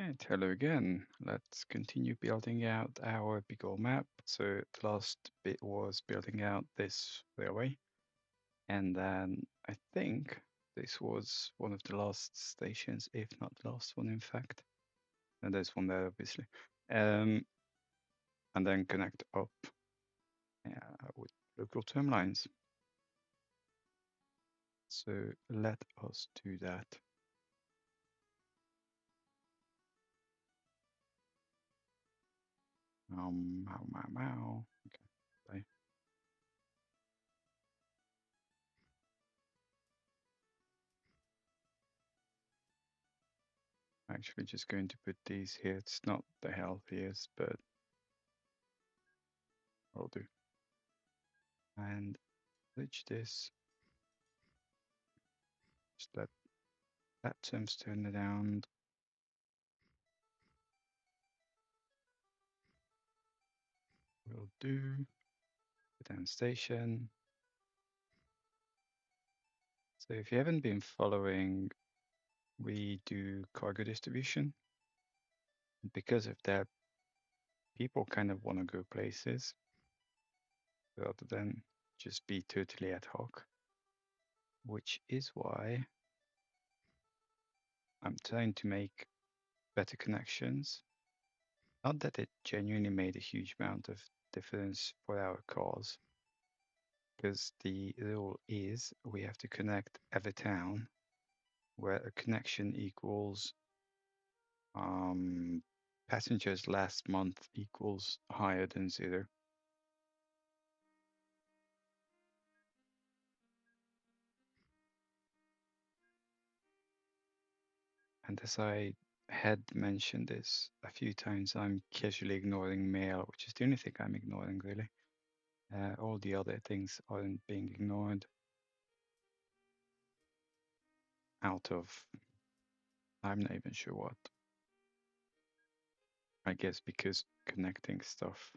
And hello again. Let's continue building out our big old map. So the last bit was building out this railway. And then I think this was one of the last stations, if not the last one, in fact. And there's one there, obviously. And then connect up with local tram lines. So let us do that. Mow. Okay, bye. I'm actually just going to put these here. It's not the healthiest, but I'll do. And glitch this. Just let that terms turn it down. Will do. Put down station. So if you haven't been following, we do cargo distribution. Because of that, people kind of want to go places rather than just be totally ad hoc, which is why I'm trying to make better connections. Not that it genuinely made a huge amount of difference for our cause, because the rule is we have to connect every town where a connection equals passengers last month equals higher than 0. And as I had mentioned this a few times, I'm casually ignoring mail, which is the only thing I'm ignoring, really. All the other things aren't being ignored out of, I'm not even sure what. I guess because connecting stuff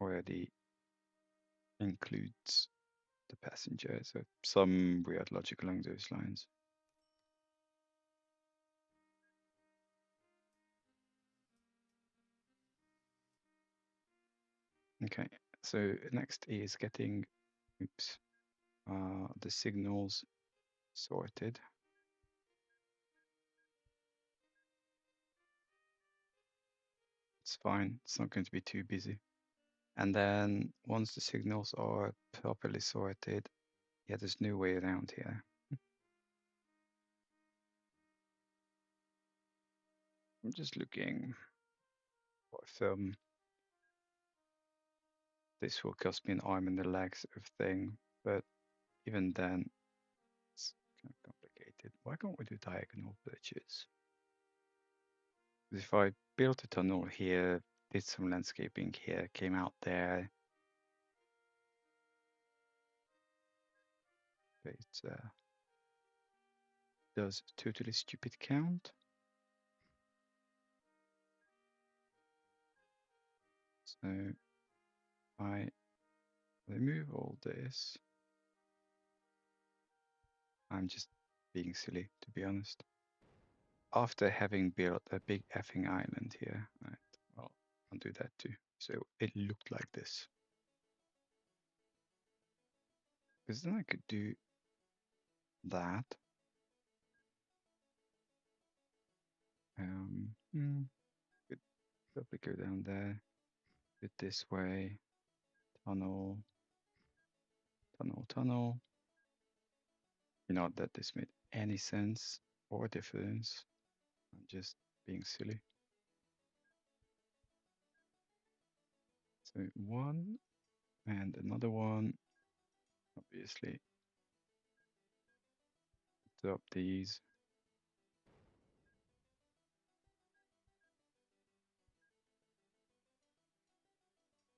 already includes the passenger, so some weird logic along those lines. Okay, so next is getting, the signals sorted. It's fine, it's not going to be too busy. And then once the signals are properly sorted, yeah, there's no way around here. I'm just looking for film. This will cost me an arm and a leg sort of thing, but even then, it's kind of complicated. Why can't we do diagonal bridges? If I built a tunnel here, did some landscaping here, came out there, but does totally stupid count? So I remove all this. I'm just being silly, to be honest. After having built a big effing island here, right? Well, I'll do that too. So it looked like this. Because then I could do that. Could probably go down there, bit this way, tunnel, tunnel. Not that this made any sense or difference. I'm just being silly. So one and another one. Obviously, drop these.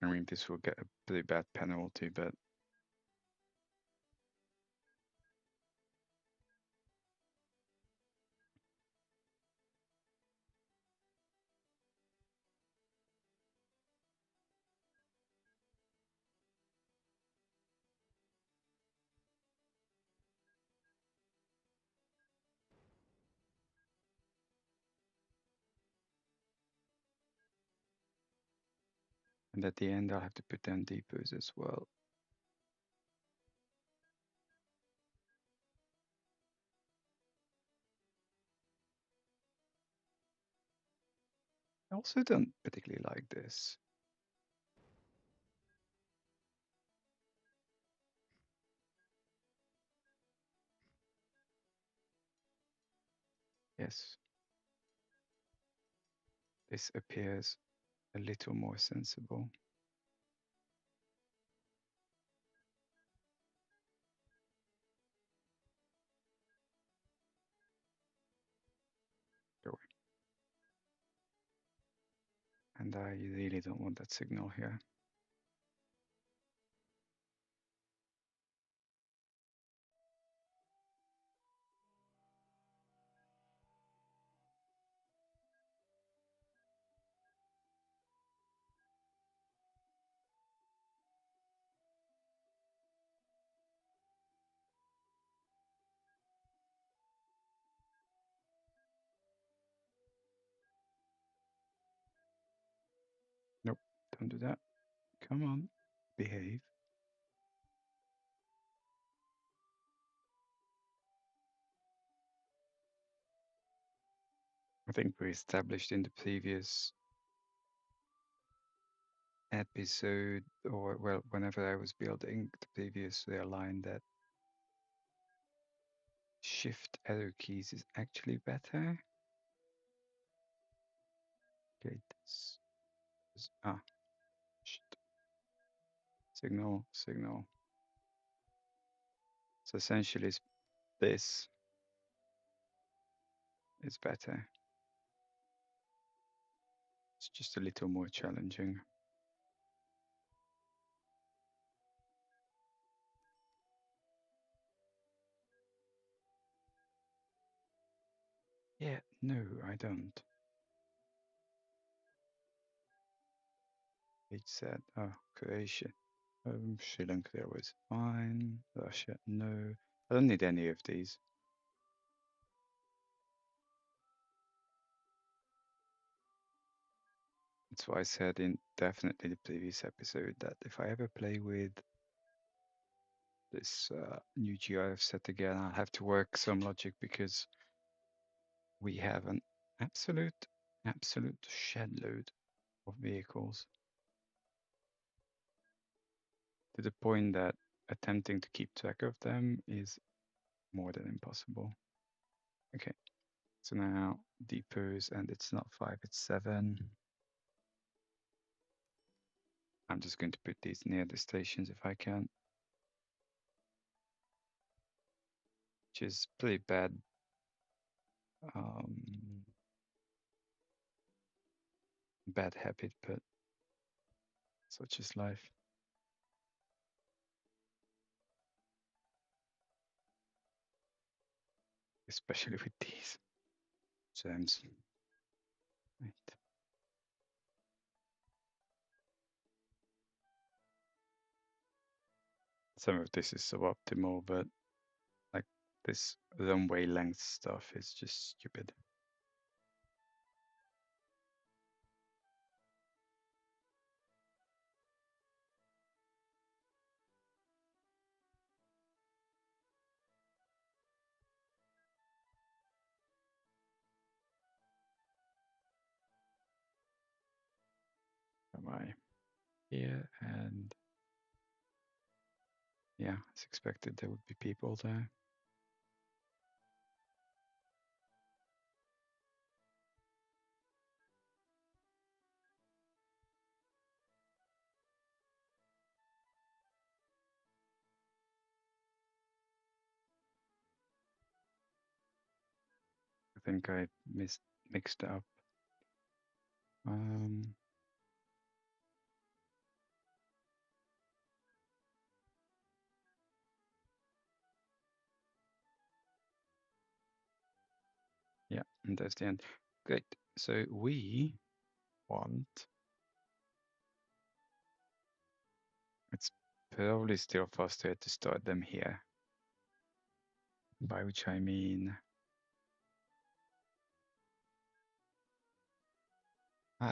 I mean, this will get a pretty bad penalty, but And at the end, I'll have to put down depots as well. I also don't particularly like this. Yes, this appears a little more sensible. Go away. And I really don't want that signal here. Nope, don't do that. Come on, behave. I think we established in the previous episode, or well, whenever I was building the previous rail line, that shift arrow keys is actually better. Okay, this is, shit. Signal, signal. So essentially, this is better. It's just a little more challenging. Yeah, no, I don't. It said, oh, Croatia. Sri Lanka was fine. Russia, no. I don't need any of these. That's why I said in definitely the previous episode that if I ever play with this new GIF set again, I'll have to work some logic because we have an absolute shed load of vehicles to the point that attempting to keep track of them is more than impossible. Okay, so now depots, and it's not 5, it's 7. I'm just going to put these near the stations if I can, which is pretty bad. Bad habit, but such is life. Especially with these gems. Right. Some of this is suboptimal, but like this runway length stuff is just stupid. Am I here? And yeah, as expected, there would be people there. I think I mixed it up. Yeah, and that's the end. Great. So we want, it's probably still faster to start them here. By which I mean,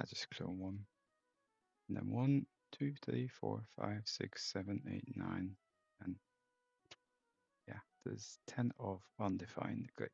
just clone one. And then 1, 2, 3, 4, 5, 6, 7, 8, 9, and yeah, there's 10 of undefined. Great.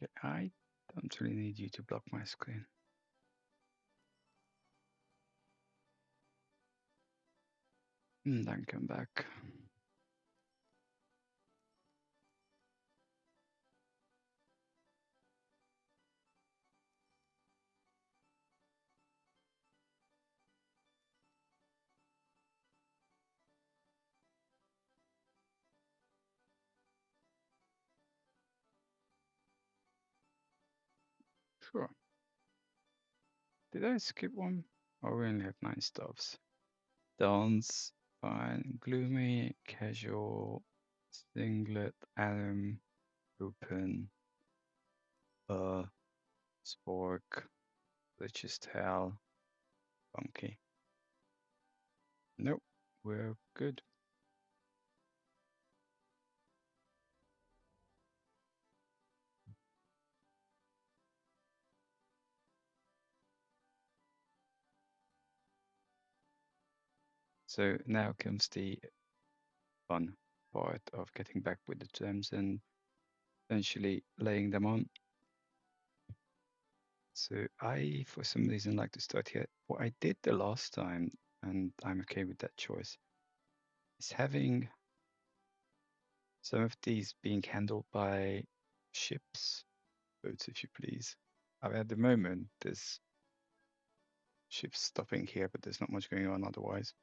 Yeah, I don't really need you to block my screen. And then come back. Sure. Did I skip one? Oh, we only have 9 stops. Dance, fine, gloomy, casual, singlet, Adam, open, spork, glitches tail, funky. Nope, we're good. So now comes the fun part of getting back with the terms and eventually laying them on. So I, for some reason, like to start here. What I did the last time, and I'm okay with that choice, is having some of these being handled by ships, boats, if you please. I mean, at the moment, there's ships stopping here, but there's not much going on otherwise.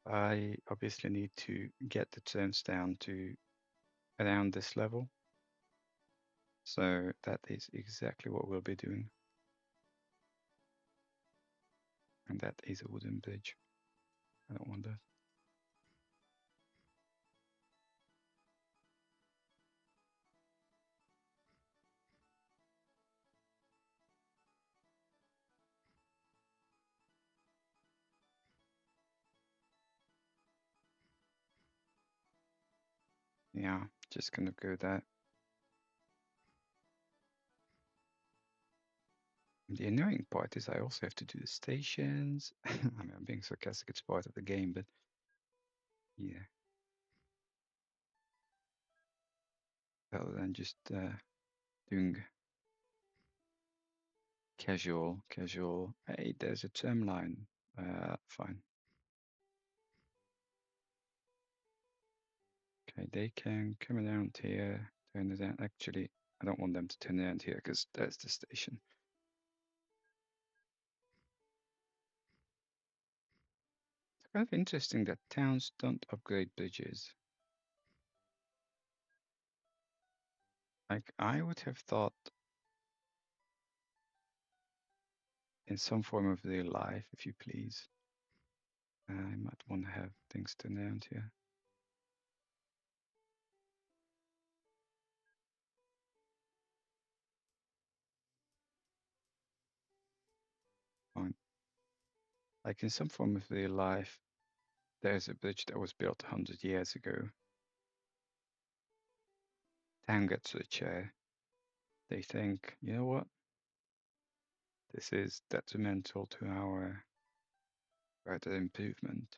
I obviously need to get the terms down to around this level. So that is exactly what we'll be doing. And that is a wooden bridge. I don't want that. Yeah, just gonna go that. The annoying part is I also have to do the stations. I mean, I'm being sarcastic, it's part of the game, but yeah. Rather than just doing casual. Hey, there's a term line. Fine. Okay, they can come around here, turn it down. Actually, I don't want them to turn around here because there's the station. It's kind of interesting that towns don't upgrade bridges. Like, I would have thought in some form of real life, if you please, I might want to have things turned around here. Fine. Like in some form of real life, there's a bridge that was built 100 years ago. Town gets to the chair. They think, you know what? This is detrimental to our further improvement.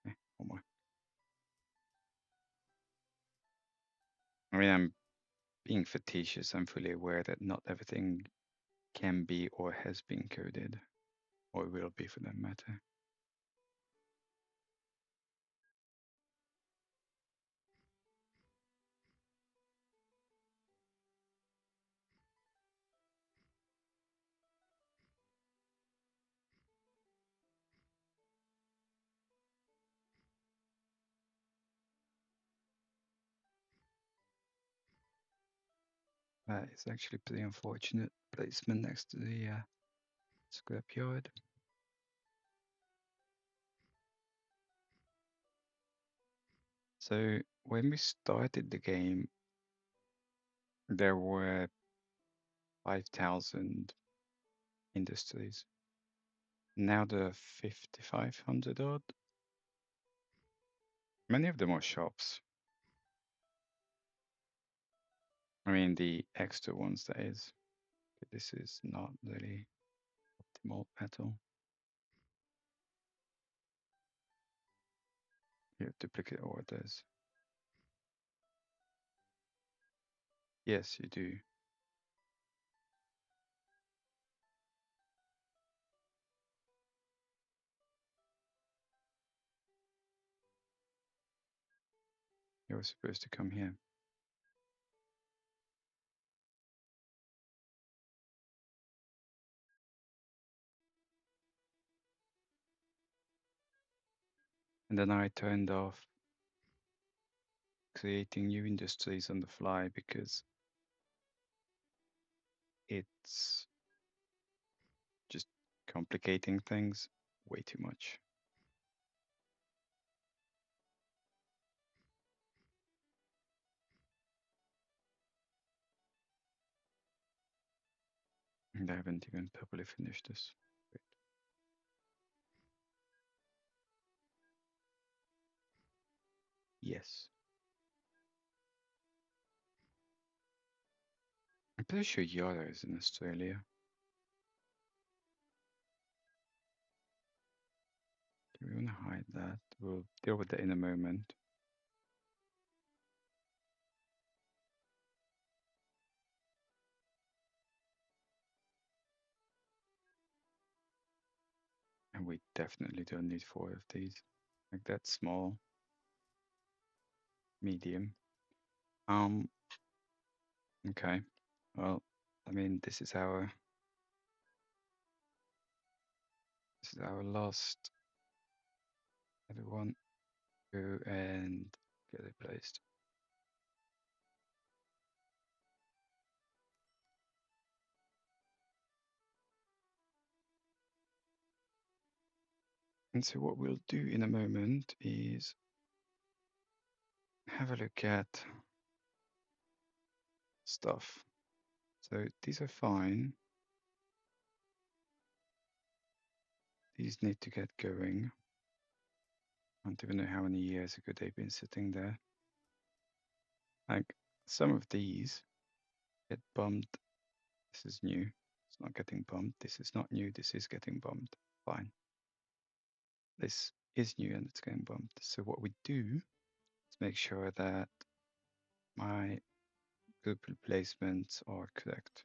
One more. I mean, I'm being facetious. I'm fully aware that not everything can be or has been coded, or will be for that matter. That is actually pretty unfortunate placement next to the scrapyard. So when we started the game, there were 5,000 industries. Now there are 5,500 odd. Many of them are shops. I mean, the extra ones, that is. This is not really optimal at all. You have duplicate orders. Yes, you do. You're supposed to come here. And then I turned off creating new industries on the fly because it's just complicating things way too much. And I haven't even properly finished this. Wait. Yes. I'm pretty sure Yara is in Australia. Do we want to hide that? We'll deal with that in a moment. And we definitely don't need 4 of these. Like that small, medium. Okay. Well, I mean, this is our last. Everyone go and get it placed. And so what we'll do in a moment is have a look at stuff. So these are fine. These need to get going. I don't even know how many years ago they've been sitting there. Like some of these get bumped. This is new. It's not getting bumped. This is not new. This is getting bumped. Fine. This is new and it's getting bumped. So what we do is make sure that my group replacements are correct.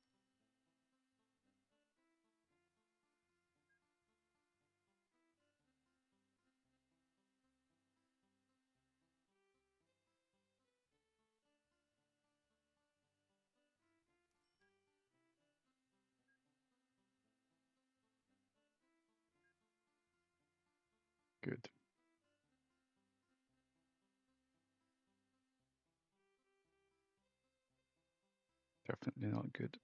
Good. Definitely not good.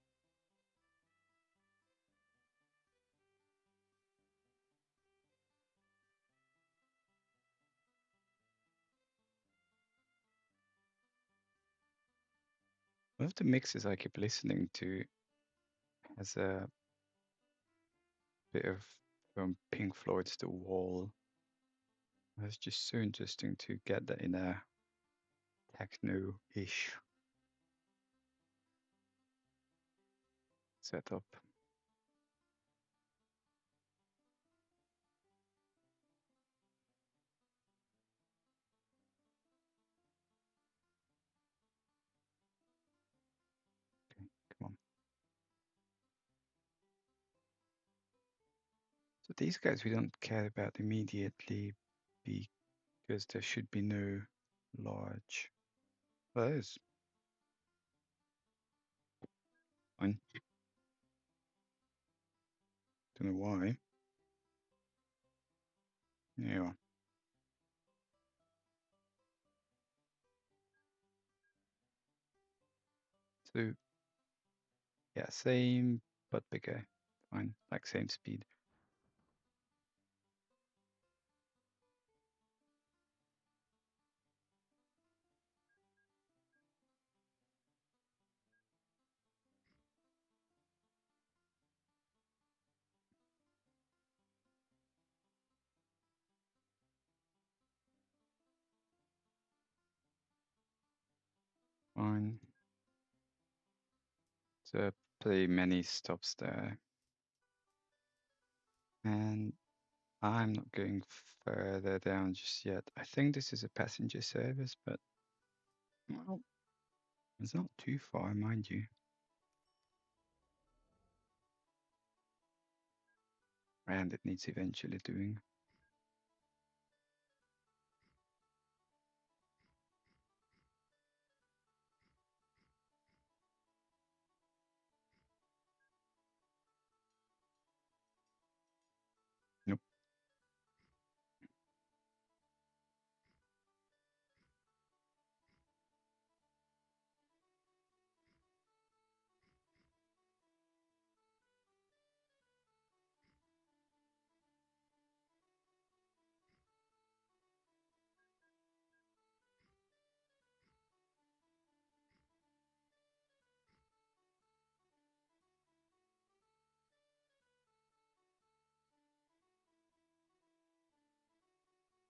One of the mixes I keep listening to has a bit of from Pink Floyd's The Wall. It's just so interesting to get that in a techno-ish setup. Okay, come on. So these guys we don't care about immediately because there should be no large. Well, there is. Fine. Don't know why. Yeah. So Yeah, same, but bigger. Fine, like same speed. Fine. So pretty many stops there. And I'm not going further down just yet. I think this is a passenger service, but well, it's not too far, mind you. And it needs eventually doing. Nope.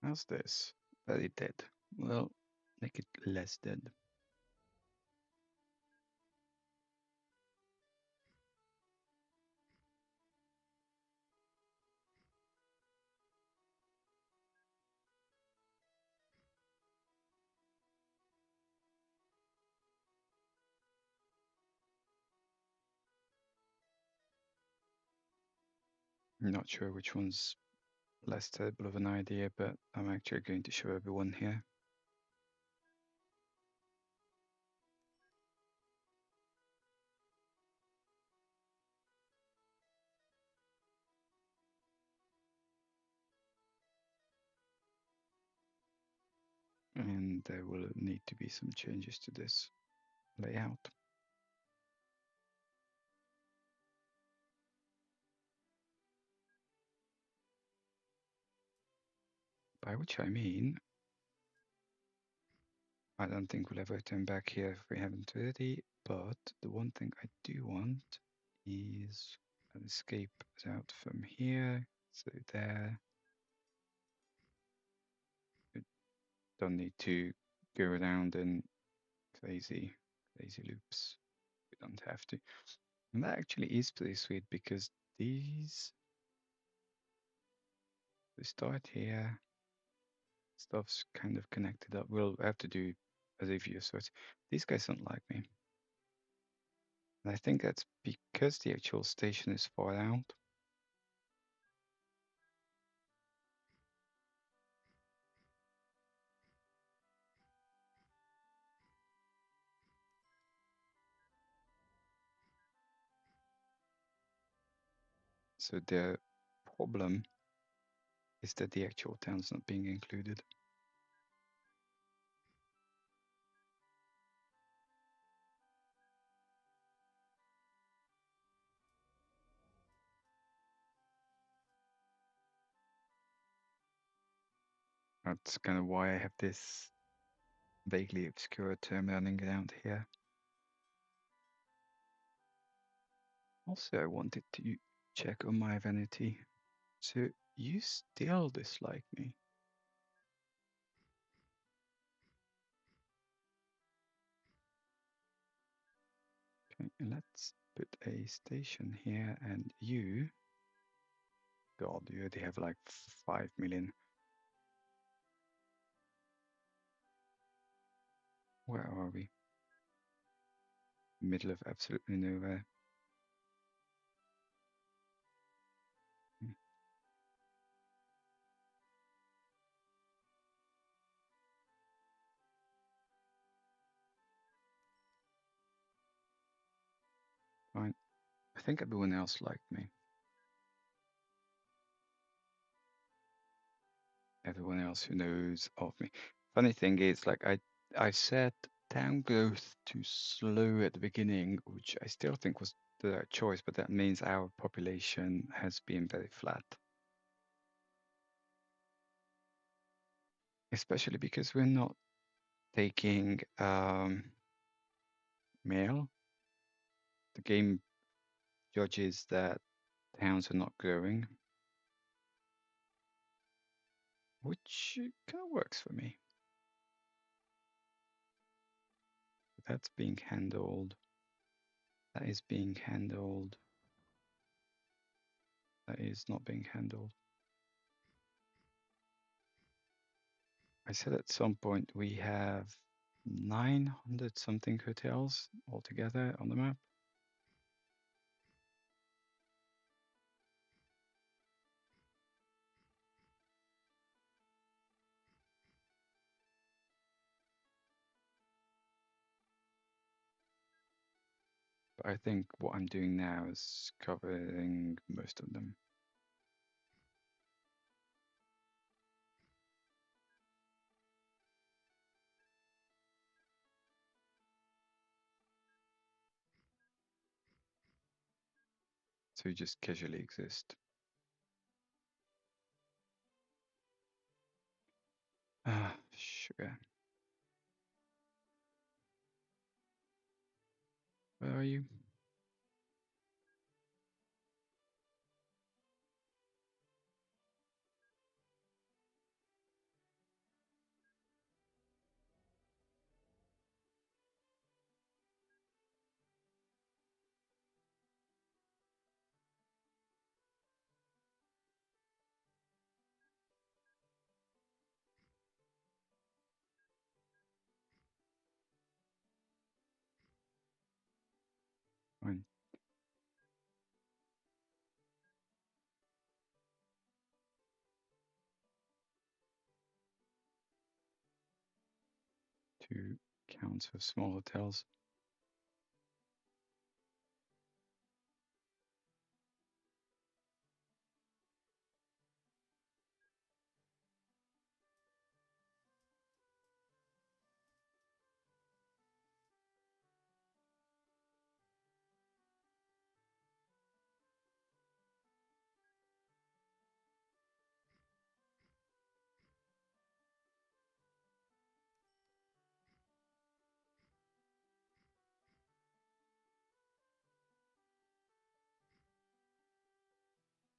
How's this? Very dead. Well, make it less dead. I'm not sure which one's less terrible of an idea, but I'm actually going to show everyone here. And there will need to be some changes to this layout. By which I mean, I don't think we'll ever turn back here if we haven't already, but the one thing I do want is an escape out from here. So there, we don't need to go around in crazy loops. We don't have to. And that actually is pretty sweet because these, we start here, stuff's kind of connected up. We'll have to do a review of sorts. These guys don't like me. And I think that's because the actual station is far out. So the problem is that the actual town's not being included. That's kind of why I have this vaguely obscure term running around here. Also, I wanted to check on my vanity. So you still dislike me? Okay, let's put a station here, and you, God, you already have like 5 million. Where are we? Middle of absolutely nowhere. Hmm, fine. I think everyone else liked me. Everyone else who knows of me. Funny thing is, like I set town growth to slow at the beginning, which I still think was the right choice, but that means our population has been very flat. Especially because we're not taking mail. The game judges that towns are not growing, which kind of works for me. That's being handled. That is being handled. That is not being handled. I said at some point we have 900 something hotels altogether on the map. But I think what I'm doing now is covering most of them. So you just casually exist. Ah, sugar. Where are you? Fine. Two counts of small hotels.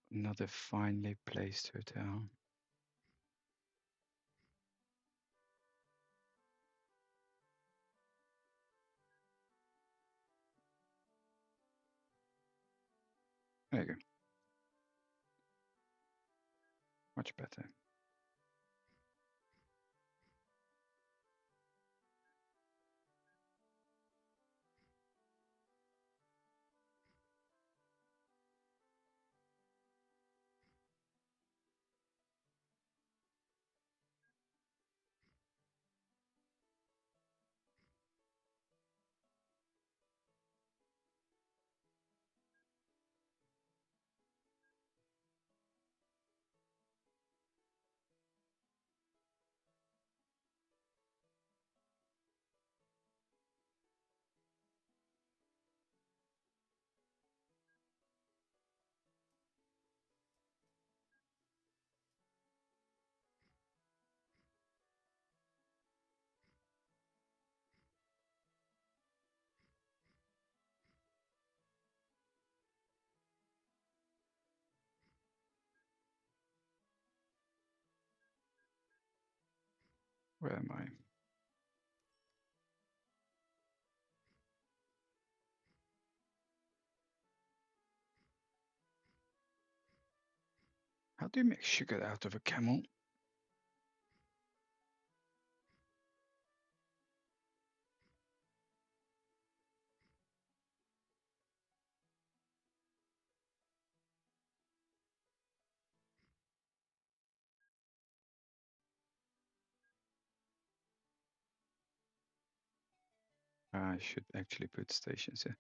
Another finely placed hotel. There you go. Much better. Where am I? How do you make sugar out of a camel? I should actually put stations here.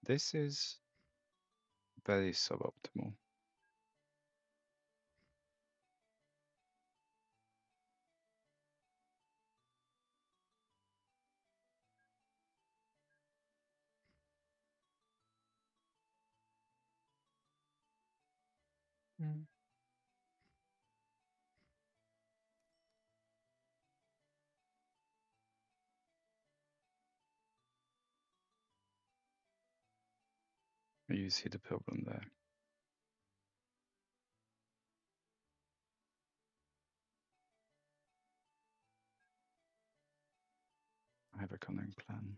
This is very suboptimal. You see the problem there. I have a cunning plan.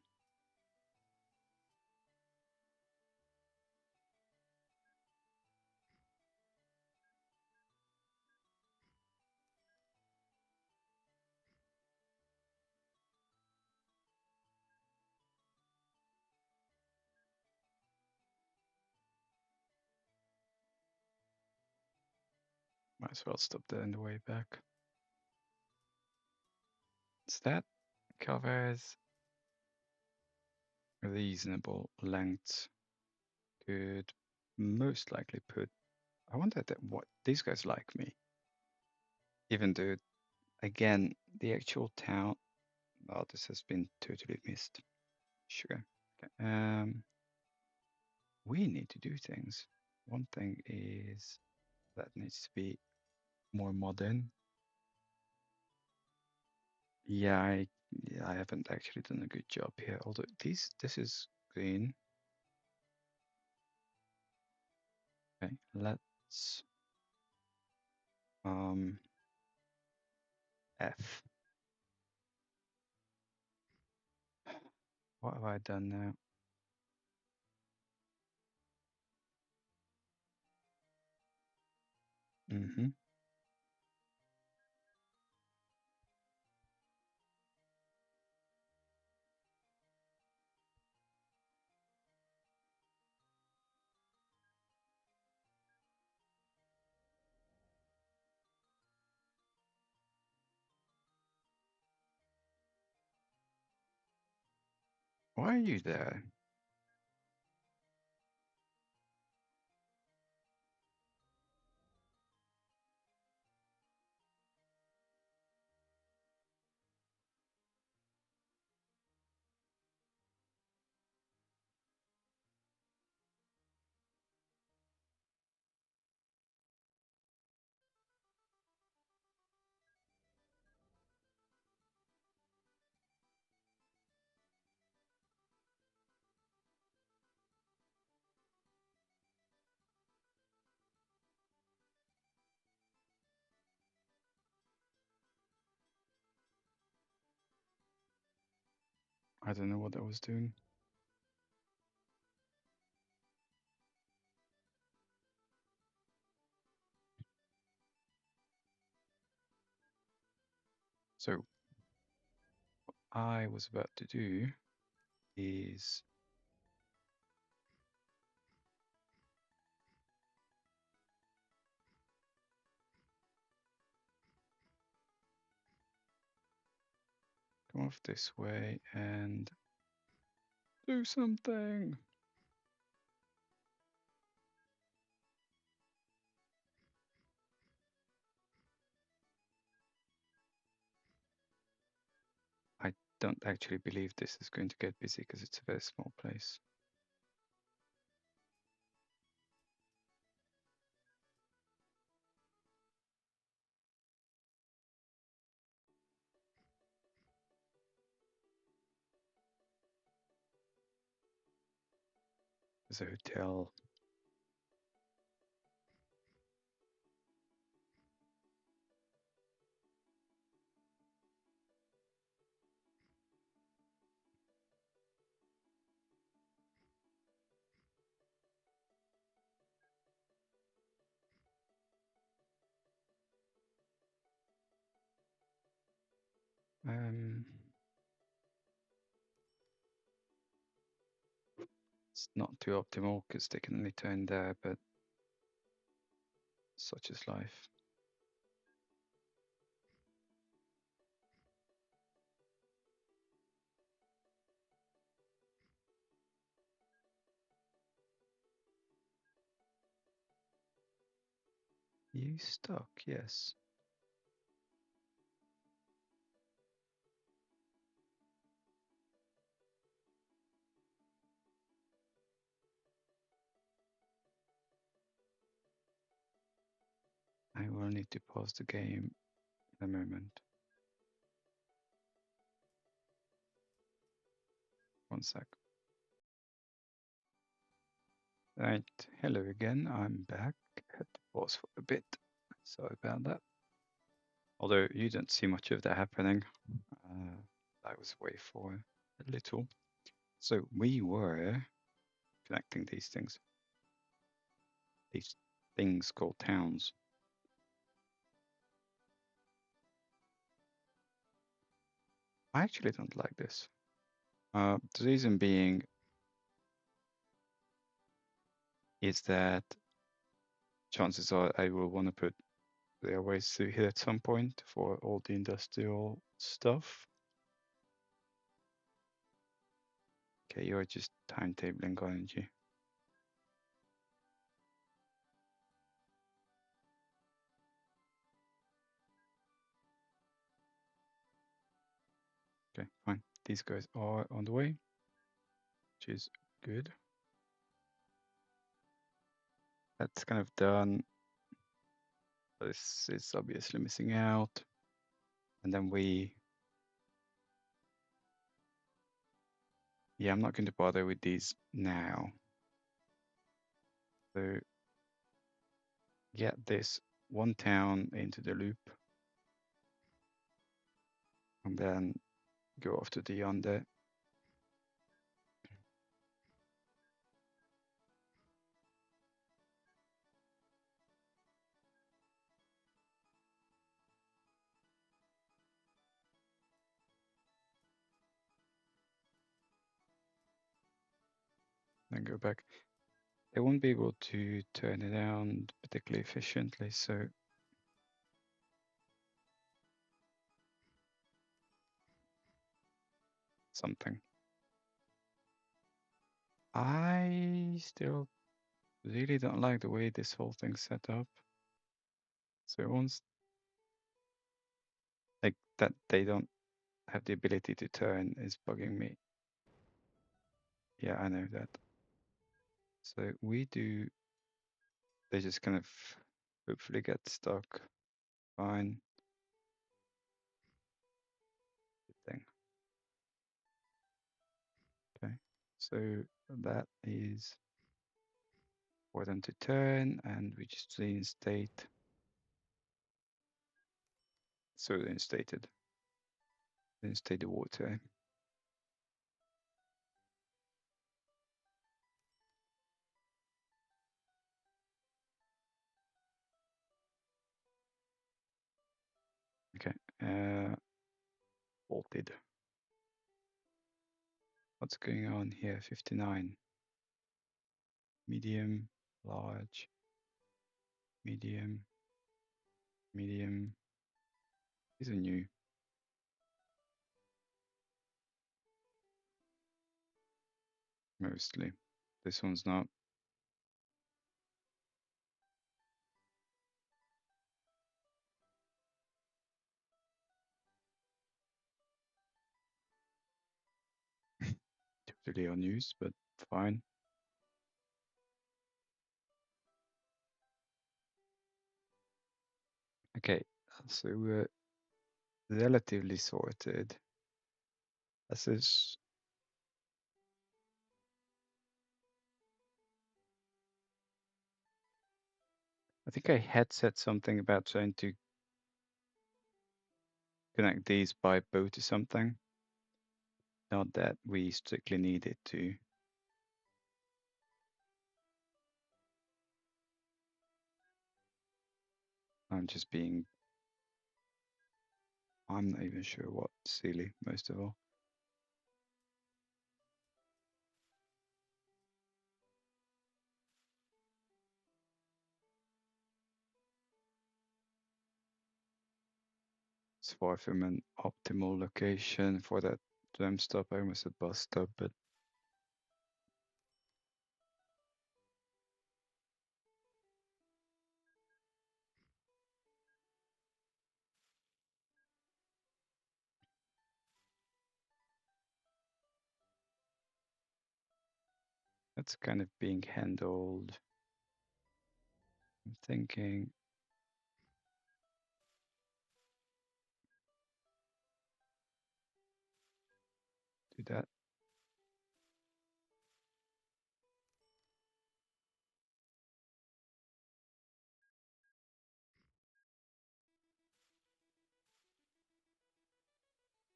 Might as well stop there on the way back. So that covers reasonable length. Could most likely put. I wonder that what these guys like me. Even though, again, the actual town. Oh, this has been totally missed. Sure. Okay. We need to do things. One thing is that needs to be more modern. Yeah, I haven't actually done a good job here. Although this is green. Okay, let's F. What have I done now? Why are you there? I don't know what I was doing. So what I was about to do is come off this way and do something. I don't actually believe this is going to get busy because it's a very small place. There's a hotel. It's not too optimal because they can only turn there, but such is life. You stuck, yes. will need to pause the game in a moment. One sec. Right, hello again. I'm back. Had to pause for a bit. Sorry about that. Although you don't see much of that happening. I was away for a little. So we were connecting these things called towns. I actually don't like this. The reason being is that chances are I will want to put railways through here at some point for all the industrial stuff. Okay, you're just timetabling, aren't you? Okay, fine. These guys are on the way, which is good. That's kind of done. This is obviously missing out. And then yeah, I'm not going to bother with these now. So get this one town into the loop. And then go off to the yonder. Then go back. They won't be able to turn it around particularly efficiently, so something. I still really don't like the way this whole thing's set up. So once like that they don't have the ability to turn is bugging me. Yeah, I know that. So we do, they just kind of hopefully get stuck. Fine. Good thing. Okay. So that is for them to turn, and we just reinstate. So reinstated. Reinstate the water. Okay. Bolted. What's going on here? 59. Medium, large, medium, medium. These are new. Mostly. This one's not. Totally unused, but fine. Okay, so we're relatively sorted. This is. I think I had said something about trying to connect these by boat or something. Not that we strictly need it to. I'm just being. I'm not even sure what silly, most of all. It's far from an optimal location for that tram stop. I almost said bus stop, but that's kind of being handled. I'm thinking that.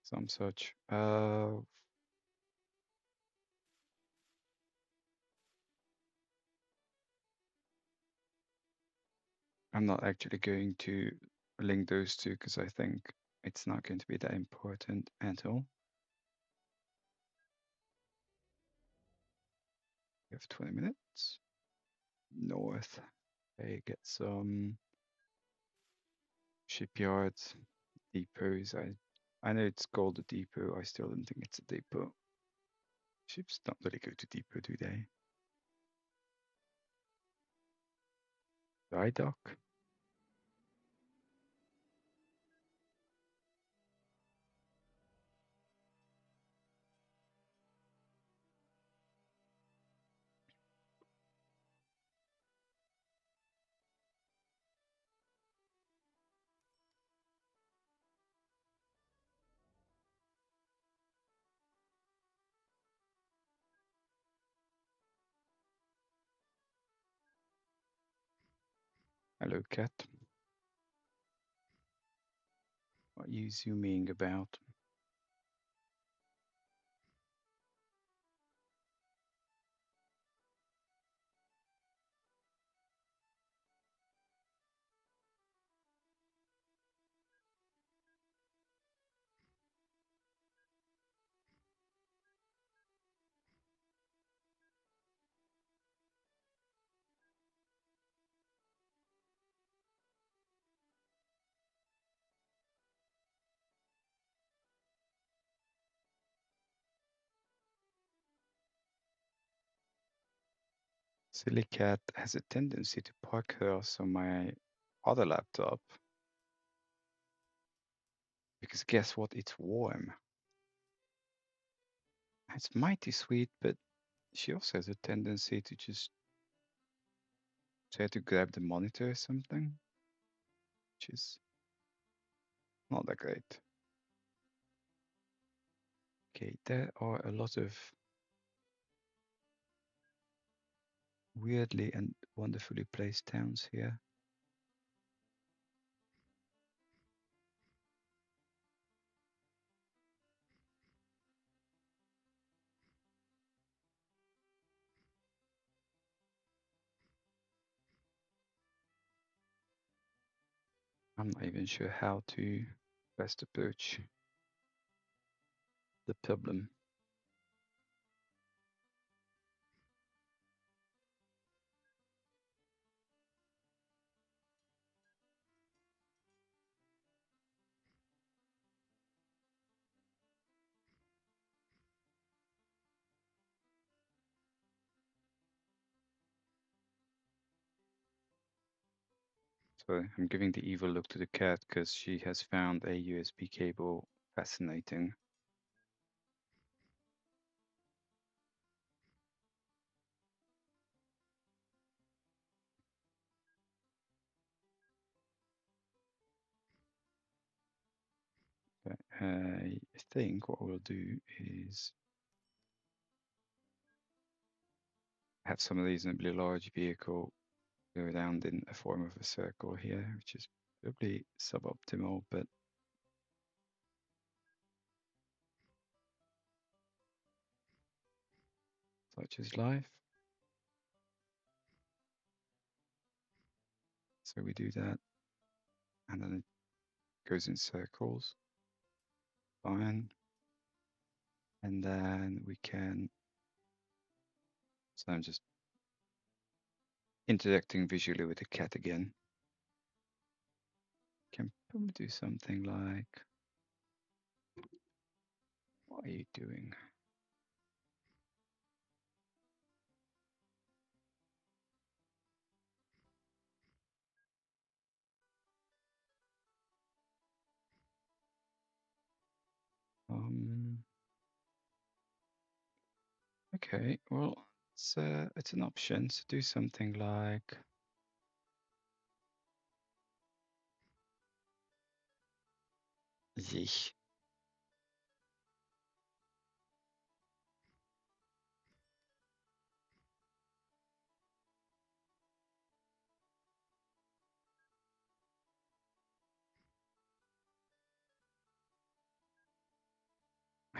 Some such. I'm not actually going to link those two because I think it's not going to be that important at all. We have 20 minutes. North. Okay, get some shipyards, depots. I know it's called a depot. I still don't think it's a depot. Ships don't really go to depot, do they? Dry dock. Hello, cat. What are you zooming about? Silly cat has a tendency to park hers on my other laptop. Because guess what? It's warm. It's mighty sweet, but she also has a tendency to just try to grab the monitor or something, which is not that great. Okay, there are a lot of weirdly and wonderfully placed towns here. I'm not even sure how to best approach the problem. So I'm giving the evil look to the cat because she has found a USB cable fascinating. But I think what we'll do is have some reasonably large vehicle go around in a form of a circle here, which is probably suboptimal, but such is life. So we do that, and then it goes in circles. Fine. And then we can, so I'm just interacting visually with the cat again. Can probably do something like, what are you doing? Okay, well, it's an option. So do something like, yeesh.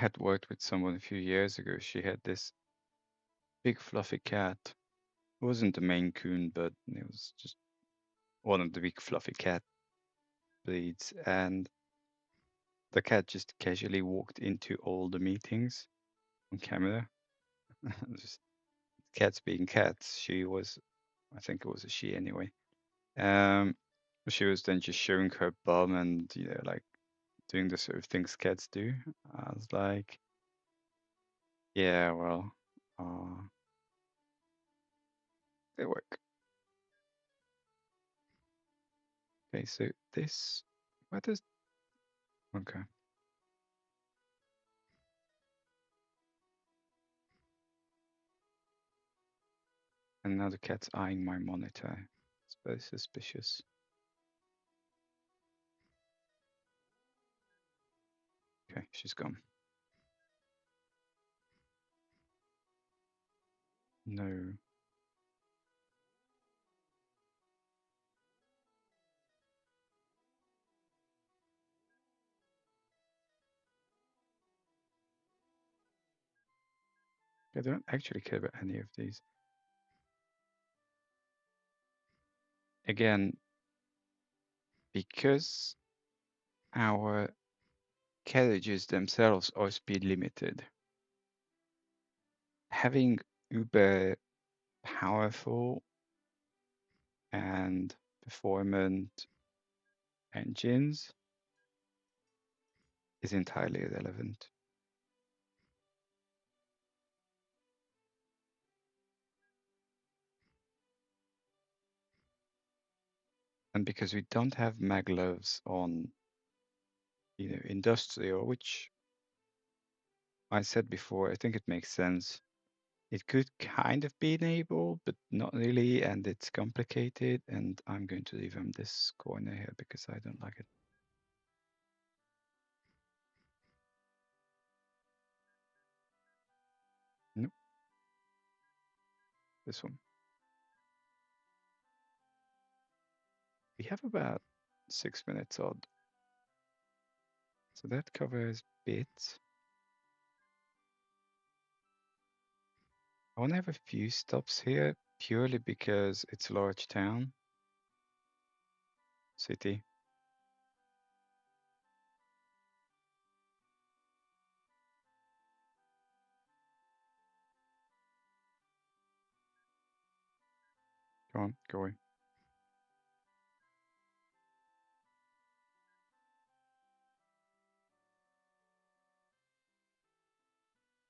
had worked with someone a few years ago. She had this big fluffy cat. It wasn't the Maine Coon, but it was just one of the big fluffy cat breeds. And the cat just casually walked into all the meetings on camera. Just cats being cats. She was, I think it was a she anyway. Um, she was then just showing her bum and like doing the sort of things cats do. I was like, yeah, well, they work. Okay, so this, what is, okay. And now the cat's eyeing my monitor. It's very suspicious. Okay, she's gone. No. I don't actually care about any of these. Again, because our carriages themselves are speed limited, having uber powerful and performant engines is entirely irrelevant. And because we don't have maglevs on industrial, which I said before, I think it makes sense. It could kind of be enabled, but not really, and it's complicated, and I'm going to leave him this corner here because I don't like it. Nope, this one. We have about 6 minutes odd. So that covers bits. I want to have a few stops here purely because it's a large town, city. Go on, go away.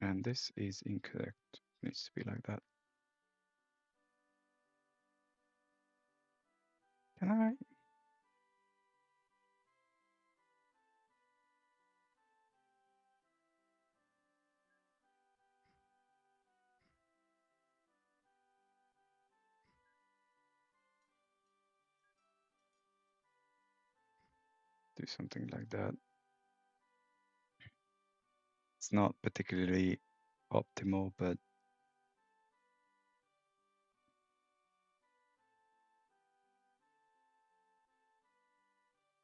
And this is incorrect. It needs to be like that. Can I? Do something like that? It's not particularly optimal, but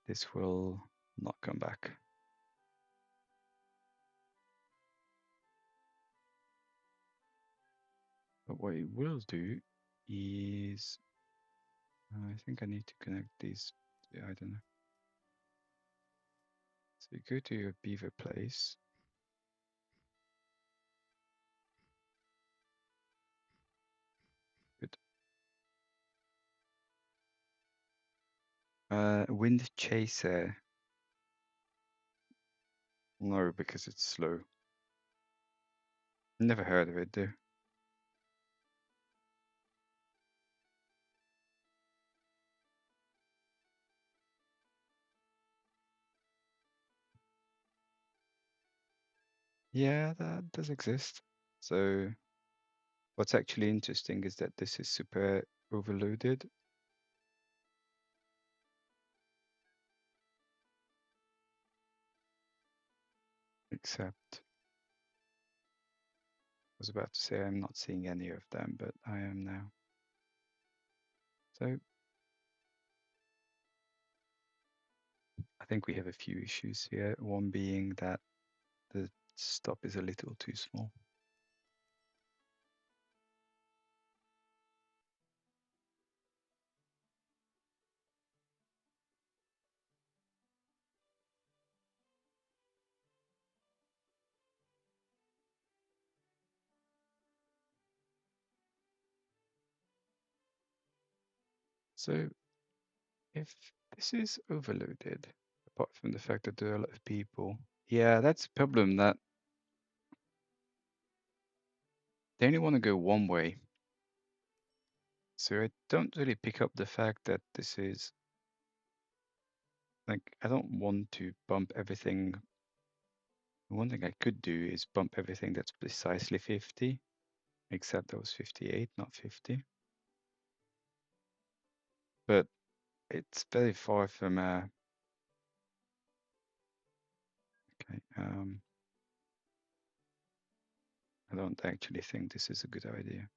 this will not come back. But what it will do is, I think I need to connect these. I don't know. So you go to your beaver place. Good. Wind chaser. No, because it's slow. Never heard of it though. Yeah, that does exist. So what's actually interesting is that this is super overloaded, except I was about to say I'm not seeing any of them, but I am now. So I think we have a few issues here. One being that the stop is a little too small. So if this is overloaded, apart from the fact that there are a lot of people, yeah, that's a problem, that they only want to go one way. So I don't really pick up the fact that this is, like, I don't want to bump everything. One thing I could do is bump everything that's precisely 50, except that was 58, not 50. But it's very far from okay, I don't actually think this is a good idea.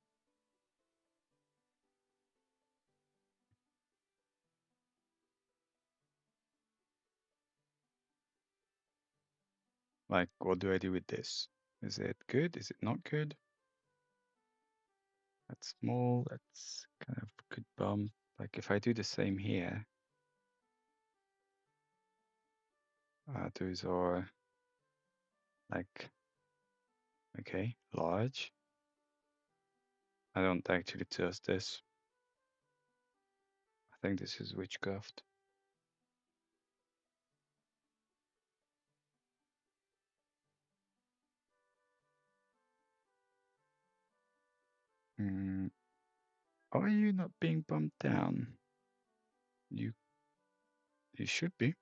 Like, what do I do with this? Is it good? Is it not good? That's small. That's kind of good bump. Like, if I do the same here, those are like, okay, large. I don't actually trust this. I think this is witchcraft. Are you not being bumped down? You should be.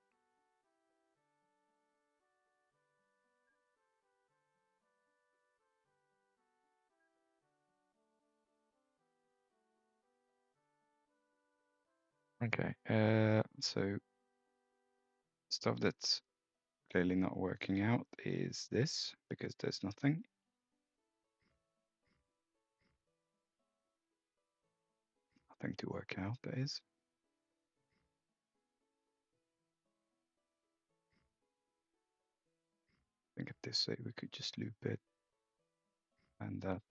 Okay. So stuff that's clearly not working out is this, because there's nothing. Nothing to work out, that is. I think at this rate we could just loop it and that.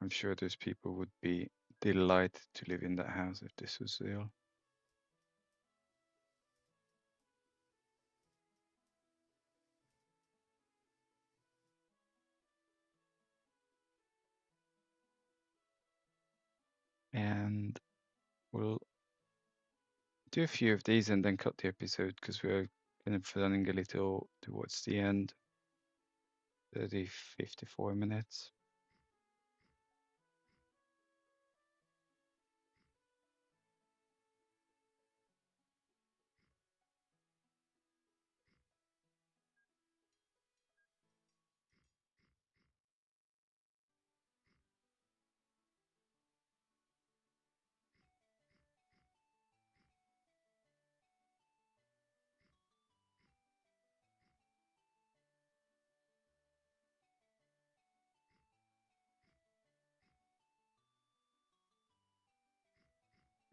I'm sure those people would be delighted to live in that house if this was real. And we'll do a few of these and then cut the episode because we're kind of running a little towards the end. 54 minutes.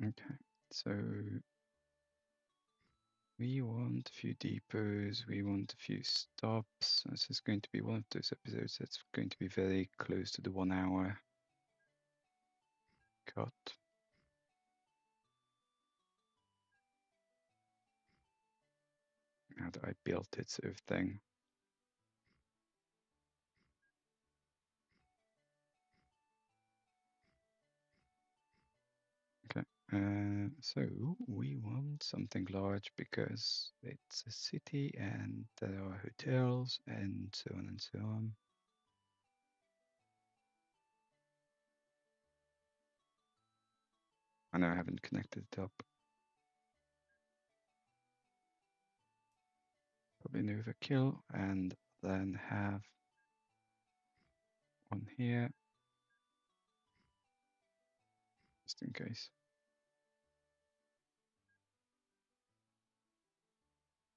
Okay, so we want a few depots, we want a few stops. This is going to be one of those episodes that's going to be very close to the 1 hour cut. Now that I built it, sort of thing. Okay, so we want something large because it's a city and there are hotels and so on and so on. I know I haven't connected it up. Probably an overkill, and then have one here, just in case.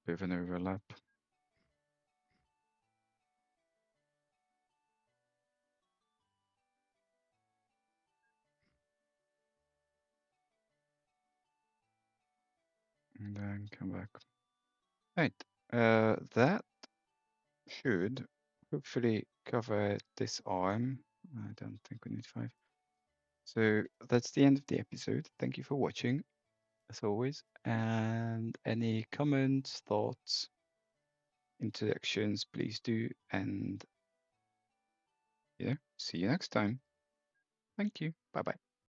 Bit of an overlap. and then come back. Right. That should hopefully cover this arm. I don't think we need 5. So that's the end of the episode. Thank you for watching, as always. And any comments, thoughts, introductions, please do. And yeah, see you next time. Thank you. Bye bye.